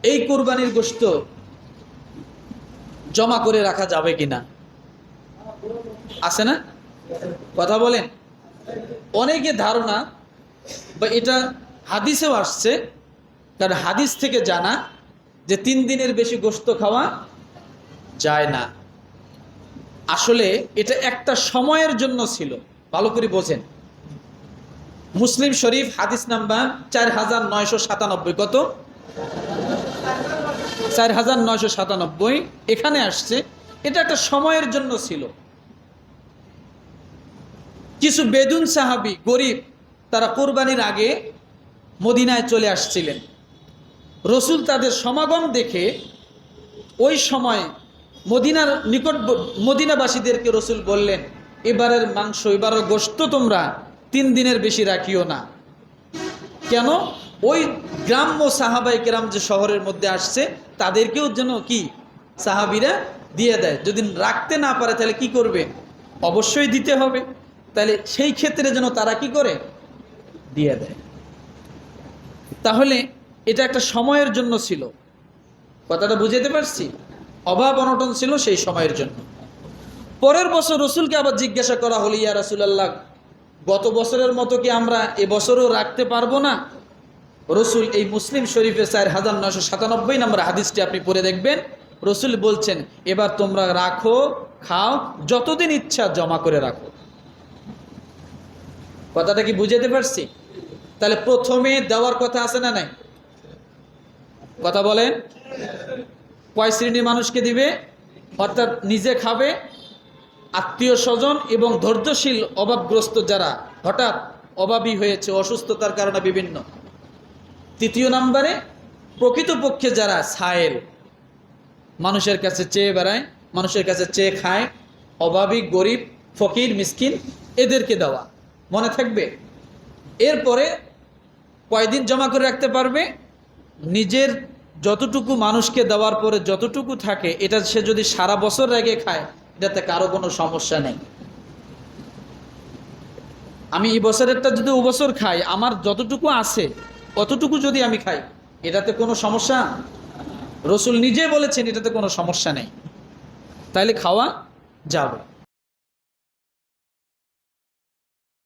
এই কুরবানির গোশত জমা করে রাখা যাবে কিনা? আছে না? কথা বলেন। অনেকে ধারণা বা এটা হাদিসেও আসছে, কারণ হাদিস থেকে জানা যে 3 দিনের বেশি গোশত খাওয়া যায় না। আসলে এটা একটা সময়ের জন্য ছিল, ভালো করে বোঝেন। মুসলিম শরীফ হাদিস নাম্বার 4997। কত? 4997। এখানে আসছে এটা একটা সময়ের জন্য ছিল। কিছু বেদুন সাহাবী গরিব, তারা কোরবানির আগে মদিনায় চলে আসছিলেন। রসুল তাদের সমাগম দেখে ওই সময় মদিনার নিকট মদিনাবাসীদেরকে রসুল বললেন, এবারের মাংস, এবারের গোশত তোমরা 3 দিনের বেশি রাখিও না। কেন? ওই গ্রাম্য সাহাবাই কেরাম যে শহরের মধ্যে আসছে তাদেরকেও যেন কি সাহাবীরা দিয়ে দেয়। যদি রাখতে না পারে তাহলে কি করবে? অবশ্যই দিতে হবে। তাহলে সেই ক্ষেত্রে যেন তারা কি করে? দিয়ে দেয়। তাহলে এটা একটা সময়ের জন্য ছিল। কথাটা বুঝাতে পারছি? অভাব অনটন ছিল সেই সময়ের জন্য। পরের বছর রসুলকে আবার জিজ্ঞাসা করা হলো, ইয়া রাসূলুল্লাহ, গত বছরের মতো কি আমরা এবছরও রাখতে পারবো না? রসুল এই মুসলিম শরীফের 4997 নম্বর হাদিসটি আপনি পড়ে দেখবেন। রসুল বলছেন, এবার তোমরা রাখো, খাও, যতদিন ইচ্ছা জমা করে রাখো। কথাটা কি বুঝাতে পারছি? তাহলে প্রথমে দেওয়ার কথা আছে না নাই? কথা বলেন। কয় শ্রেণীর মানুষকে দিবে? অর্থাৎ নিজে খাবে, আত্মীয় স্বজন এবং ধৈর্যশীল অভাবগ্রস্ত যারা হঠাৎ অভাবী হয়েছে অসুস্থতার কারণে বিভিন্ন। 3 নম্বরে প্রকৃতপক্ষে যারা সায়েল, মানুষের কাছে চেয়ে বেড়ায়, মানুষের কাছে চেয়ে খায়, অভাবী, গরিব, ফকির, মিসকিন, এদেরকে দেওয়া। মনে থাকবে? এরপরে কয়দিন জমা করে রাখতে পারবে? নিজের যতটুকু মানুষকে দেওয়ার পরে যতটুকু থাকে, এটা সে যদি সারা বছর রেখে খায়, এটাতে কারো কোনো সমস্যা নেই। আমি এই বছরেরটা যদি ও বছর খাই, আমার যতটুকু আছে অতটুকু যদি আমি খাই, এটাতে কোনো সমস্যা? রসুল নিজে বলেছেন এটাতে কোনো সমস্যা নেই। তাইলে খাওয়া যাবে।